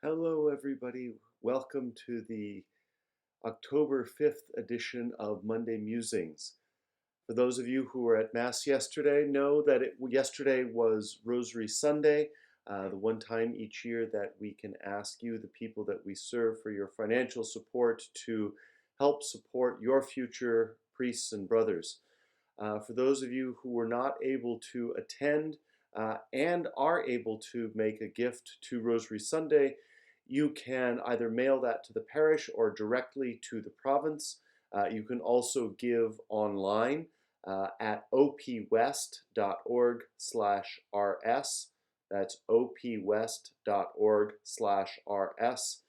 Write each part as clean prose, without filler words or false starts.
Hello, everybody. Welcome to the October 5th edition of Monday Musings. For those of you who were at Mass yesterday, know that yesterday was Rosary Sunday, the one time each year that we can ask you, the people that we serve, for your financial support to help support your future priests and brothers. For those of you who were not able to attend and are able to make a gift to Rosary Sunday, you can either mail that to the parish or directly to the province. You can also give online at opwest.org/rs. That's opwest.org/rs.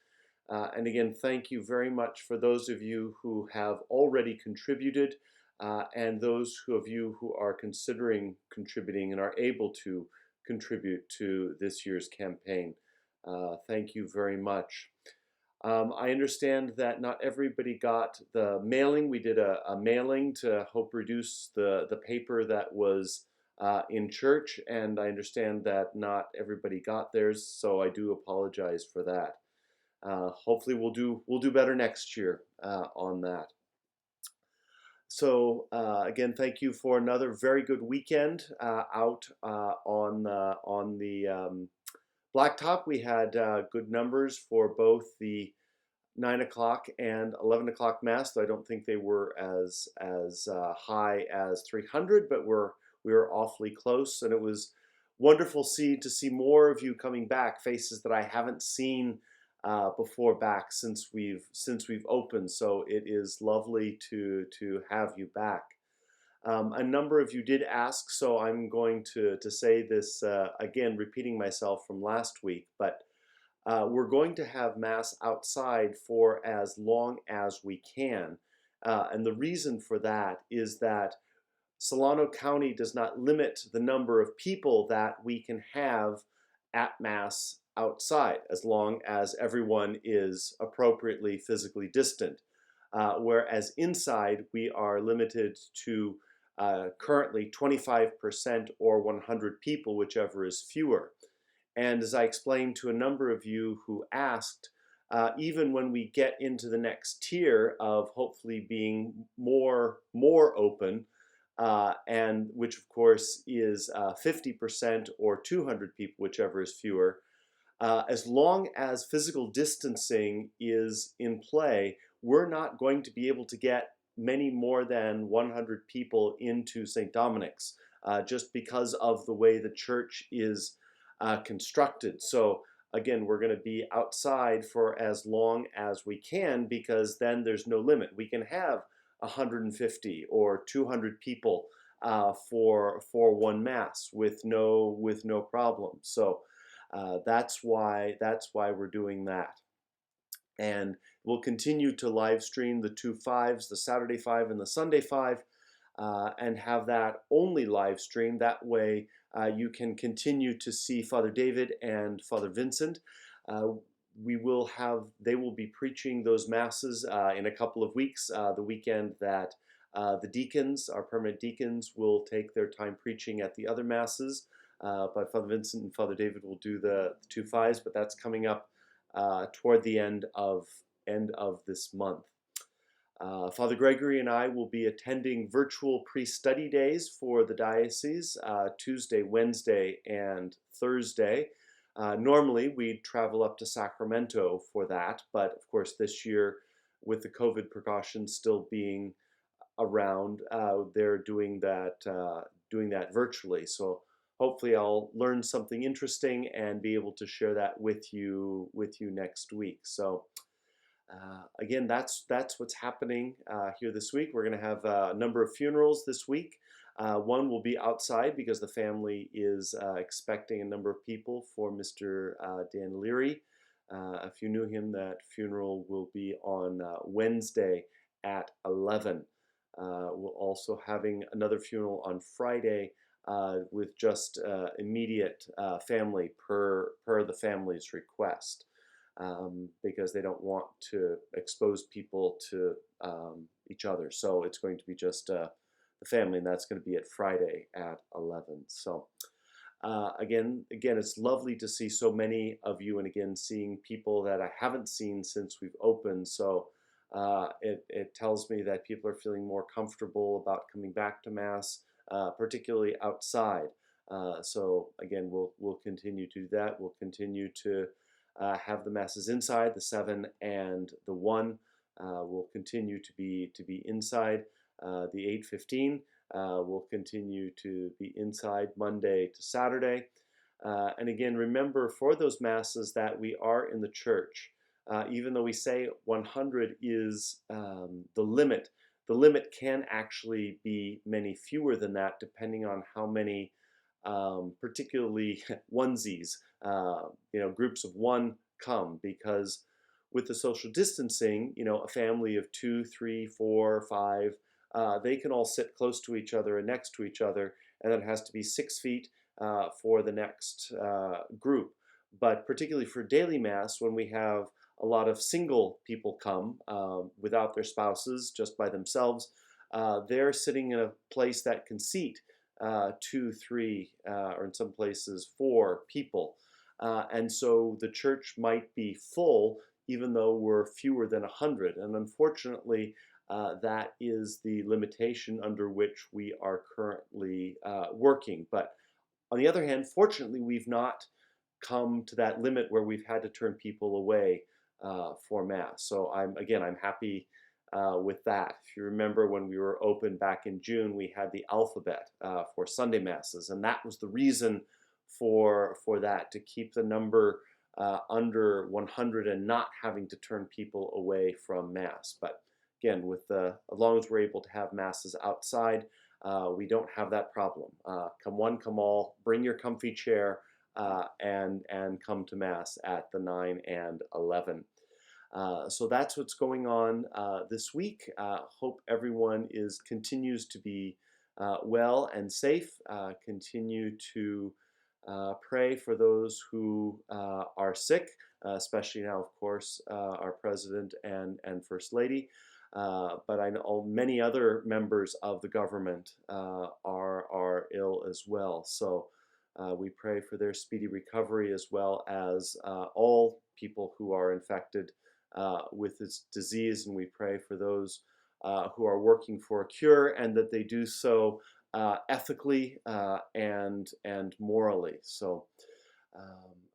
And again, thank you very much for those of you who have already contributed and those of you who are considering contributing and are able to contribute to this year's campaign. Thank you very much. I understand that not everybody got the mailing. We did a mailing to help reduce the paper that was in church, and I understand that not everybody got theirs, so I do apologize for that. Hopefully we'll do better next year on that. So again, thank you for another very good weekend out on the Blacktop. We had good numbers for both the 9 o'clock and 11 o'clock Mass, though I don't think they were as high as 300, but we were awfully close, and it was wonderful to see more of you coming back, faces that I haven't seen before back since we've opened. So it is lovely to have you back. A number of you did ask, so I'm going to say this again, repeating myself from last week, but we're going to have Mass outside for as long as we can. And the reason for that is that Solano County does not limit the number of people that we can have at Mass outside, as long as everyone is appropriately physically distant. Whereas inside, we are limited to currently 25% or 100 people, whichever is fewer. And as I explained to a number of you who asked, even when we get into the next tier of hopefully being more open, and which of course is 50% or 200 people, whichever is fewer, as long as physical distancing is in play, we're not going to be able to get many more than 100 people into St. Dominic's, just because of the way the church is constructed. So again, we're going to be outside for as long as we can, because then there's no limit. We can have 150 or 200 people for one Mass with no problem. So that's why we're doing that. And we'll continue to live stream the 2 5s, the Saturday 5 and the Sunday 5, and have that only live stream. That way you can continue to see Father David and Father Vincent. They will be preaching those Masses in a couple of weeks, the weekend that the deacons, our permanent deacons, will take their time preaching at the other Masses. But Father Vincent and Father David will do the 2 5s, but that's coming up toward the end of this month. Father Gregory and I will be attending virtual pre-study days for the diocese, Tuesday, Wednesday, and Thursday. Normally, we'd travel up to Sacramento for that, but of course this year, with the COVID precautions still being around, they're doing that virtually. So hopefully I'll learn something interesting and be able to share that with you next week. So again, that's what's happening here this week. We're going to have a number of funerals this week. One will be outside because the family is expecting a number of people for Mr. Dan Leary. If you knew him, that funeral will be on Wednesday at 11. We're also having another funeral on Friday with just immediate family per the family's request, because they don't want to expose people to each other. So it's going to be just the family, and that's going to be at Friday at 11. So Again, it's lovely to see so many of you, and again, seeing people that I haven't seen since we've opened. So it tells me that people are feeling more comfortable about coming back to Mass, particularly outside. So again, we'll continue to do that. We'll continue to have the masses inside, the 7 and the 1. Will continue to be inside. The 8:15 will continue to be inside Monday to Saturday. And again, remember for those masses that we are in the church. Even though we say 100 is the limit can actually be many fewer than that, depending on how many, particularly onesies, groups of one come, because with the social distancing, a family of 2, 3, 4, 5, they can all sit close to each other and next to each other, and then it has to be 6 feet for the next group. But particularly for daily mass, when we have a lot of single people come without their spouses, just by themselves, they're sitting in a place that can seat 2, 3, or in some places 4 people. And so the church might be full even though we're fewer than 100. And unfortunately, that is the limitation under which we are currently working. But on the other hand, fortunately, we've not come to that limit where we've had to turn people away for Mass. So I'm happy with that. If you remember when we were open back in June, we had the alphabet for Sunday Masses, and that was the reason for that, to keep the number under 100 and not having to turn people away from Mass. But again, as long as we're able to have Masses outside, we don't have that problem. Come one, come all, bring your comfy chair, and come to Mass at the 9 and 11. So that's what's going on this week. Hope everyone continues to be well and safe. Continue to pray for those who are sick, especially now, of course, our President and First Lady. But I know many other members of the government are ill as well. So we pray for their speedy recovery, as well as all people who are infected with this disease. And we pray for those who are working for a cure, and that they do so ethically and morally. So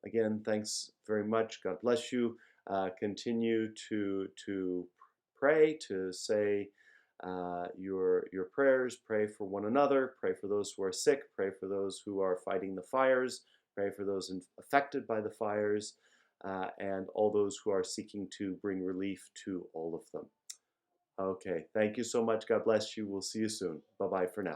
again, thanks very much. God bless you. Continue to pray, to say your prayers. Pray for one another. Pray for those who are sick. Pray for those who are fighting the fires. Pray for those affected by the fires, and all those who are seeking to bring relief to all of them. Okay, thank you so much. God bless you. We'll see you soon. Bye-bye for now.